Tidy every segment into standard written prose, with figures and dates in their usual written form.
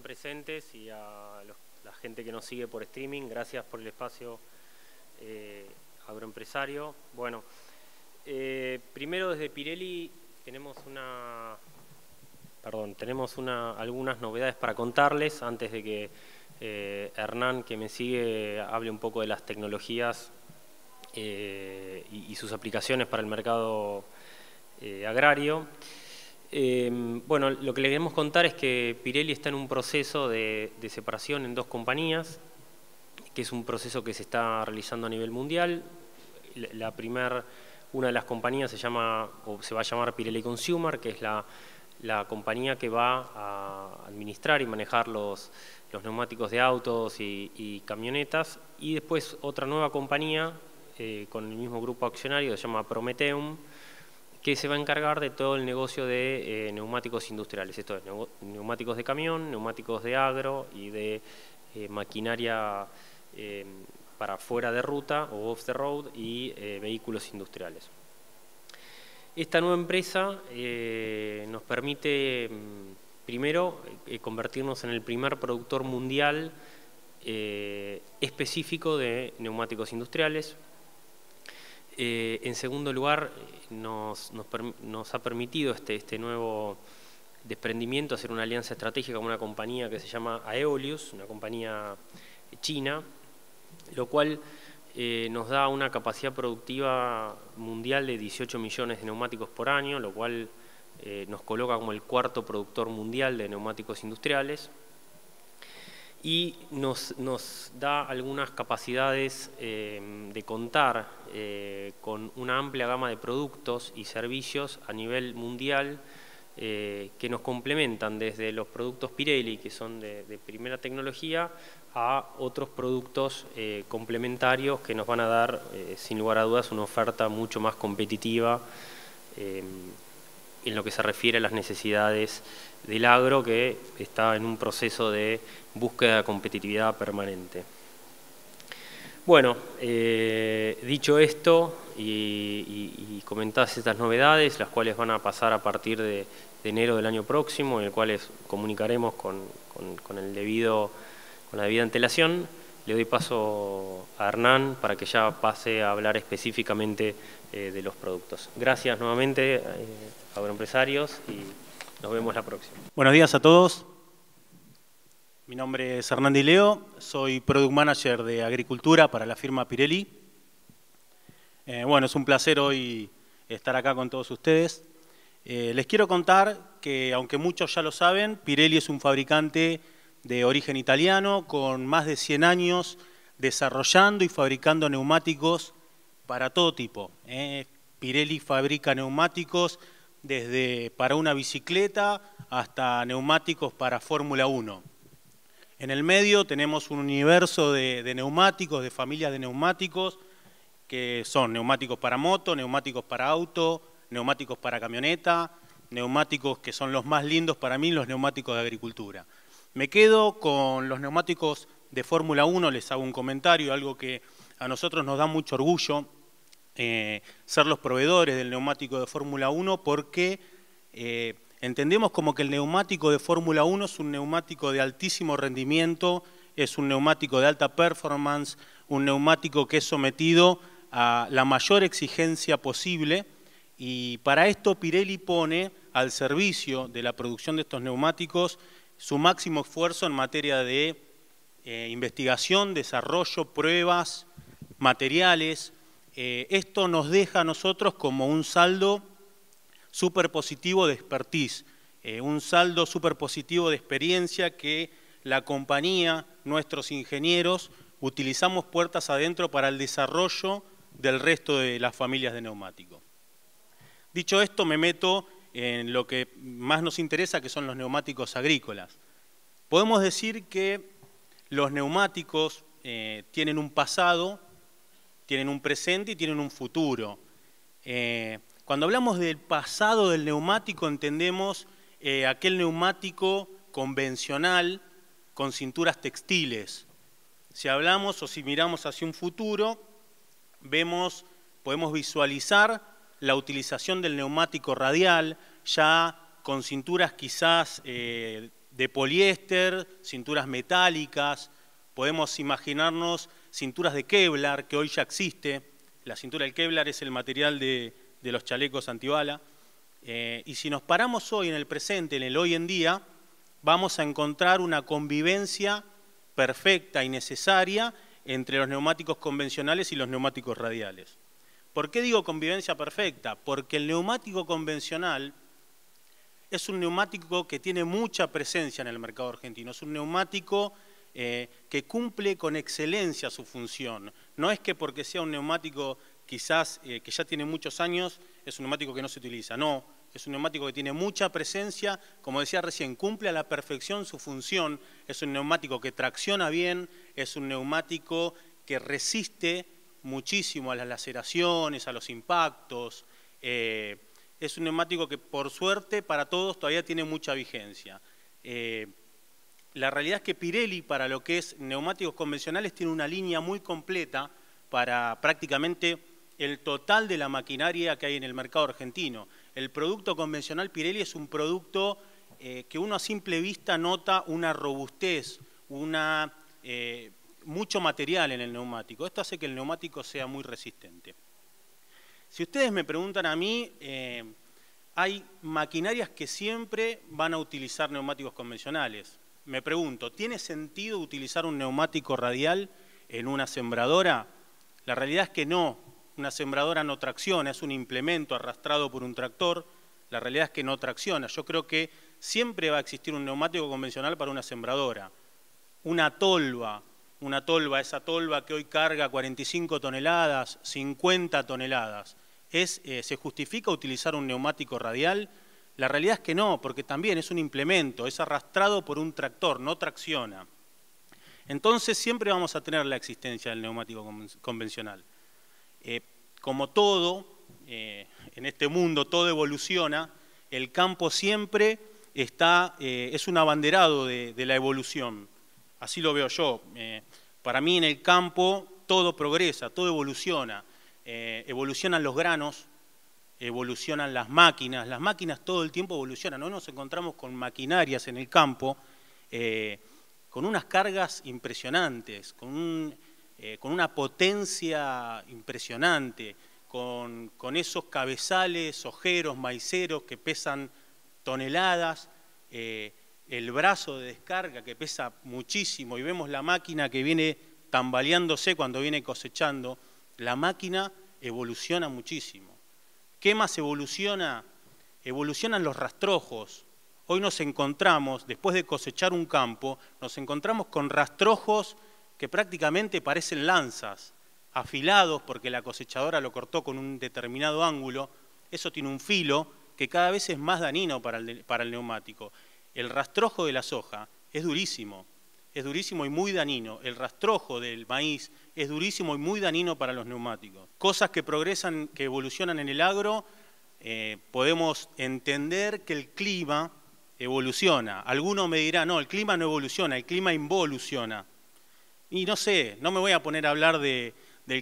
presentes y a la gente que nos sigue por streaming. Gracias por el espacio agroempresario. Bueno, primero desde Pirelli tenemos algunas novedades para contarles antes de que Hernán, que me sigue, hable un poco de las tecnologías y sus aplicaciones para el mercado agrario. Bueno, lo que le queremos contar es que Pirelli está en un proceso de separación en dos compañías, que es un proceso que se está realizando a nivel mundial. Una de las compañías se va a llamar Pirelli Consumer, que es la compañía que va a administrar y manejar los neumáticos de autos y camionetas, y después otra nueva compañía con el mismo grupo accionario que se llama Prometeum, que se va a encargar de todo el negocio de neumáticos industriales, esto es, neumáticos de camión, neumáticos de agro y de maquinaria para fuera de ruta o off the road y vehículos industriales. Esta nueva empresa nos permite, primero, convertirnos en el primer productor mundial específico de neumáticos industriales. En segundo lugar, nos ha permitido este nuevo desprendimiento hacer una alianza estratégica con una compañía que se llama Aeolus, una compañía china, lo cual nos da una capacidad productiva mundial de 18 millones de neumáticos por año, lo cual nos coloca como el cuarto productor mundial de neumáticos industriales. Y nos da algunas capacidades de contar con una amplia gama de productos y servicios a nivel mundial que nos complementan desde los productos Pirelli, que son de primera tecnología, a otros productos complementarios que nos van a dar, sin lugar a dudas, una oferta mucho más competitiva en lo que se refiere a las necesidades del agro, que está en un proceso de búsqueda de competitividad permanente. Bueno, dicho esto y comentadas estas novedades, las cuales van a pasar a partir de enero del año próximo, en el cual comunicaremos con la debida antelación, le doy paso a Hernán para que ya pase a hablar específicamente de los productos. Gracias nuevamente, agroempresarios, y nos vemos la próxima. Buenos días a todos. Mi nombre es Hernán Di Leo, soy Product Manager de Agricultura para la firma Pirelli. Bueno, es un placer hoy estar acá con todos ustedes. Les quiero contar que, aunque muchos ya lo saben, Pirelli es un fabricante de origen italiano con más de 100 años desarrollando y fabricando neumáticos para todo tipo. Pirelli fabrica neumáticos desde para una bicicleta hasta neumáticos para Fórmula 1. En el medio tenemos un universo de neumáticos, de familias de neumáticos, que son neumáticos para moto, neumáticos para auto, neumáticos para camioneta, neumáticos que son los más lindos para mí, los neumáticos de agricultura. Me quedo con los neumáticos de Fórmula 1, les hago un comentario, algo que a nosotros nos da mucho orgullo, ser los proveedores del neumático de Fórmula 1, porque entendemos como que el neumático de Fórmula 1 es un neumático de altísimo rendimiento, es un neumático de alta performance, un neumático que es sometido a la mayor exigencia posible, y para esto Pirelli pone al servicio de la producción de estos neumáticos su máximo esfuerzo en materia de investigación, desarrollo, pruebas, materiales. Esto nos deja a nosotros como un saldo súper positivo de expertise, un saldo súper positivo de experiencia que la compañía, nuestros ingenieros, utilizamos puertas adentro para el desarrollo del resto de las familias de neumáticos. Dicho esto, me meto en lo que más nos interesa, que son los neumáticos agrícolas. Podemos decir que los neumáticos tienen un pasado, tienen un presente y tienen un futuro. Cuando hablamos del pasado del neumático, entendemos aquel neumático convencional con cinturas textiles. Si hablamos o si miramos hacia un futuro, podemos visualizar la utilización del neumático radial, ya con cinturas quizás de poliéster, cinturas metálicas, podemos imaginarnos cinturas de Kevlar, que hoy ya existe. La cintura del Kevlar es el material de los chalecos antibala. Y si nos paramos hoy en el presente, en el hoy en día, vamos a encontrar una convivencia perfecta y necesaria entre los neumáticos convencionales y los neumáticos radiales. ¿Por qué digo convivencia perfecta? Porque el neumático convencional es un neumático que tiene mucha presencia en el mercado argentino, es un neumático que cumple con excelencia su función. No es que porque sea un neumático quizás que ya tiene muchos años, es un neumático que no se utiliza, no. Es un neumático que tiene mucha presencia, como decía recién, cumple a la perfección su función, es un neumático que tracciona bien, es un neumático que resiste muchísimo a las laceraciones, a los impactos, es un neumático que por suerte para todos todavía tiene mucha vigencia. La realidad es que Pirelli, para lo que es neumáticos convencionales, tiene una línea muy completa para prácticamente el total de la maquinaria que hay en el mercado argentino. El producto convencional Pirelli es un producto que uno a simple vista nota una robustez, mucho material en el neumático. Esto hace que el neumático sea muy resistente. Si ustedes me preguntan a mí, hay maquinarias que siempre van a utilizar neumáticos convencionales. Me pregunto, ¿tiene sentido utilizar un neumático radial en una sembradora? La realidad es que no. Una sembradora no tracciona, es un implemento arrastrado por un tractor. La realidad es que no tracciona. Yo creo que siempre va a existir un neumático convencional para una sembradora. Una tolva, esa tolva que hoy carga 45 toneladas, 50 toneladas. ¿Se justifica utilizar un neumático radial? La realidad es que no, porque también es un implemento, es arrastrado por un tractor, no tracciona. Entonces siempre vamos a tener la existencia del neumático convencional. Como todo, en este mundo todo evoluciona, el campo siempre es un abanderado de la evolución. Así lo veo yo. Para mí en el campo todo progresa, todo evoluciona. Evolucionan los granos, evolucionan las máquinas todo el tiempo evolucionan. Hoy nos encontramos con maquinarias en el campo, con unas cargas impresionantes, con una potencia impresionante, con esos cabezales, ojeros, maiceros que pesan toneladas, el brazo de descarga que pesa muchísimo y vemos la máquina que viene tambaleándose cuando viene cosechando. La máquina evoluciona muchísimo. ¿Qué más evoluciona? Evolucionan los rastrojos. Hoy nos encontramos, después de cosechar un campo, nos encontramos con rastrojos que prácticamente parecen lanzas, afilados porque la cosechadora lo cortó con un determinado ángulo. Eso tiene un filo que cada vez es más dañino para el neumático. El rastrojo de la soja es durísimo y muy dañino. El rastrojo del maíz es durísimo y muy dañino para los neumáticos. Cosas que progresan, que evolucionan en el agro, podemos entender que el clima evoluciona. Alguno me dirá, no, el clima no evoluciona, el clima involuciona. Y no sé, no me voy a poner a hablar del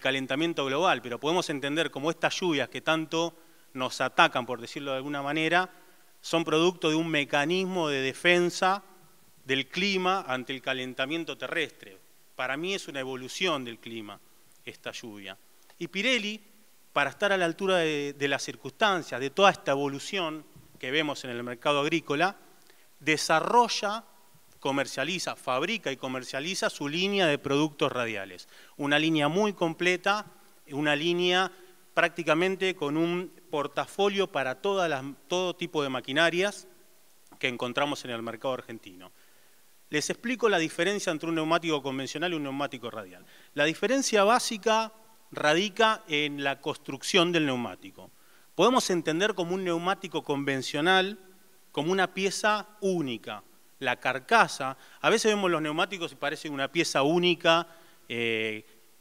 calentamiento global, pero podemos entender cómo estas lluvias que tanto nos atacan, por decirlo de alguna manera, son producto de un mecanismo de defensa del clima ante el calentamiento terrestre. Para mí es una evolución del clima, esta lluvia. Y Pirelli, para estar a la altura de las circunstancias, de toda esta evolución que vemos en el mercado agrícola, desarrolla, comercializa, fabrica y comercializa su línea de productos radiales. Una línea muy completa, una línea prácticamente con un portafolio para todo tipo de maquinarias que encontramos en el mercado argentino. Les explico la diferencia entre un neumático convencional y un neumático radial. La diferencia básica radica en la construcción del neumático. Podemos entender como un neumático convencional como una pieza única. La carcasa, a veces vemos los neumáticos y parecen una pieza única,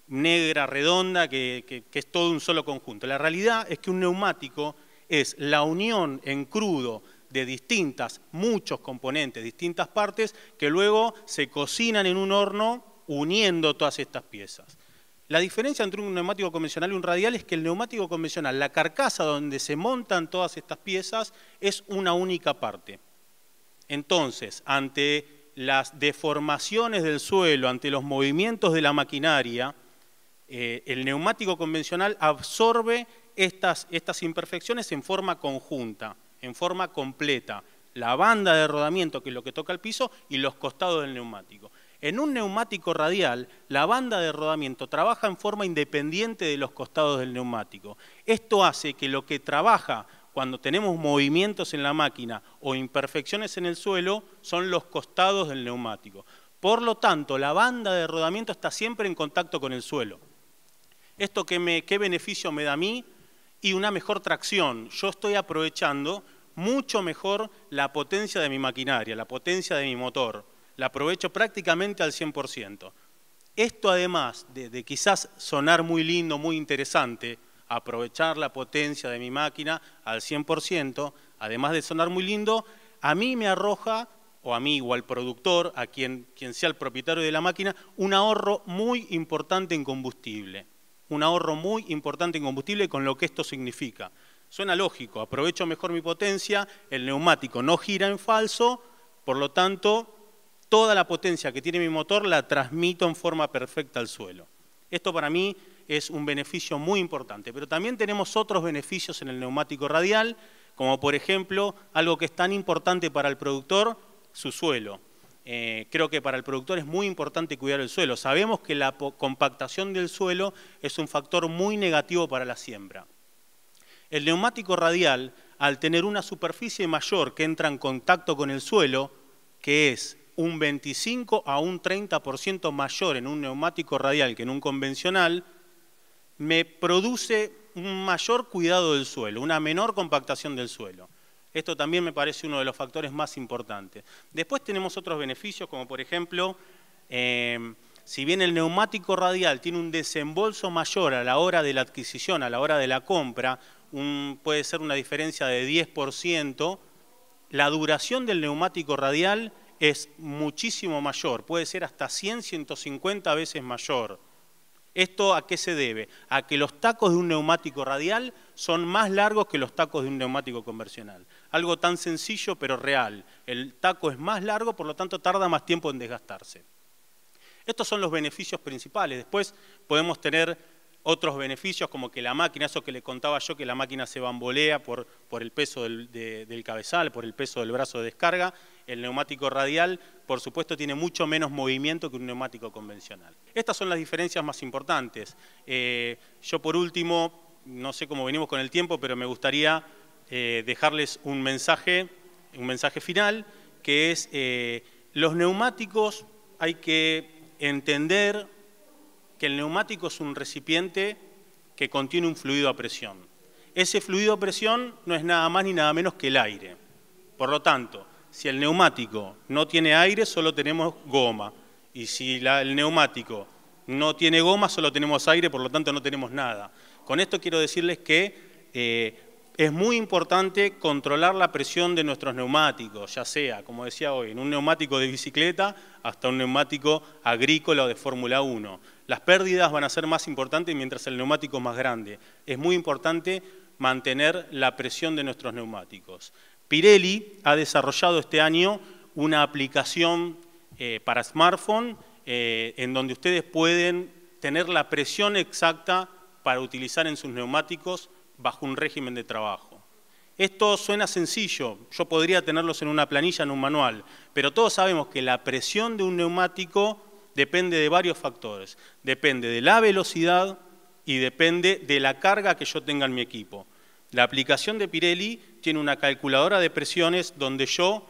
negra, redonda, que es todo un solo conjunto. La realidad es que un neumático es la unión en crudo de muchos componentes, distintas partes, que luego se cocinan en un horno uniendo todas estas piezas. La diferencia entre un neumático convencional y un radial es que el neumático convencional, la carcasa donde se montan todas estas piezas, es una única parte. Entonces, ante las deformaciones del suelo, ante los movimientos de la maquinaria, el neumático convencional absorbe estas imperfecciones en forma conjunta, en forma completa. La banda de rodamiento, que es lo que toca el piso, y los costados del neumático. En un neumático radial, la banda de rodamiento trabaja en forma independiente de los costados del neumático. Esto hace que lo que trabaja cuando tenemos movimientos en la máquina o imperfecciones en el suelo son los costados del neumático. Por lo tanto, la banda de rodamiento está siempre en contacto con el suelo. ¿Esto qué beneficio me da a mí? Y una mejor tracción. Yo estoy aprovechando mucho mejor la potencia de mi maquinaria, la potencia de mi motor. La aprovecho prácticamente al 100%. Esto, además de quizás sonar muy lindo, muy interesante, aprovechar la potencia de mi máquina al 100%, además de sonar muy lindo, a mí me arroja, o a mí o al productor, a quien sea el propietario de la máquina, un ahorro muy importante en combustible. Un ahorro muy importante en combustible con lo que esto significa. Suena lógico, aprovecho mejor mi potencia, el neumático no gira en falso, por lo tanto, toda la potencia que tiene mi motor la transmito en forma perfecta al suelo. Esto para mí es un beneficio muy importante, pero también tenemos otros beneficios en el neumático radial, como por ejemplo, algo que es tan importante para el productor, su suelo. Creo que para el productor es muy importante cuidar el suelo. Sabemos que la compactación del suelo es un factor muy negativo para la siembra. El neumático radial, al tener una superficie mayor que entra en contacto con el suelo, que es un 25 a un 30% mayor en un neumático radial que en un convencional, me produce un mayor cuidado del suelo, una menor compactación del suelo. Esto también me parece uno de los factores más importantes. Después tenemos otros beneficios, como por ejemplo, si bien el neumático radial tiene un desembolso mayor a la hora de la adquisición, a la hora de la compra, puede ser una diferencia de 10%, la duración del neumático radial es muchísimo mayor, puede ser hasta 100, 150 veces mayor. ¿Esto a qué se debe? A que los tacos de un neumático radial son más largos que los tacos de un neumático convencional. Algo tan sencillo pero real. El taco es más largo, por lo tanto tarda más tiempo en desgastarse. Estos son los beneficios principales. Después podemos tener otros beneficios como que la máquina, eso que le contaba yo, que la máquina se bambolea por el peso del cabezal, por el peso del brazo de descarga. El neumático radial, por supuesto, tiene mucho menos movimiento que un neumático convencional. Estas son las diferencias más importantes. Yo por último, no sé cómo venimos con el tiempo, pero me gustaría dejarles un mensaje final, que es los neumáticos hay que entender que el neumático es un recipiente que contiene un fluido a presión. Ese fluido a presión no es nada más ni nada menos que el aire. Por lo tanto, si el neumático no tiene aire, solo tenemos goma. Y si el neumático no tiene goma, solo tenemos aire, por lo tanto no tenemos nada. Con esto quiero decirles que es muy importante controlar la presión de nuestros neumáticos, ya sea, como decía hoy, en un neumático de bicicleta hasta un neumático agrícola o de Fórmula 1. Las pérdidas van a ser más importantes mientras el neumático es más grande. Es muy importante mantener la presión de nuestros neumáticos. Pirelli ha desarrollado este año una aplicación para smartphone en donde ustedes pueden tener la presión exacta para utilizar en sus neumáticos bajo un régimen de trabajo. Esto suena sencillo, yo podría tenerlos en una planilla, en un manual, pero todos sabemos que la presión de un neumático depende de varios factores. Depende de la velocidad y depende de la carga que yo tenga en mi equipo. La aplicación de Pirelli tiene una calculadora de presiones donde yo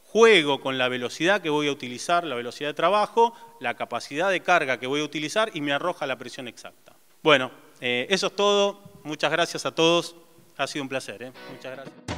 juego con la velocidad que voy a utilizar, la velocidad de trabajo, la capacidad de carga que voy a utilizar y me arroja la presión exacta. Bueno, eso es todo. Muchas gracias a todos. Ha sido un placer. Muchas gracias.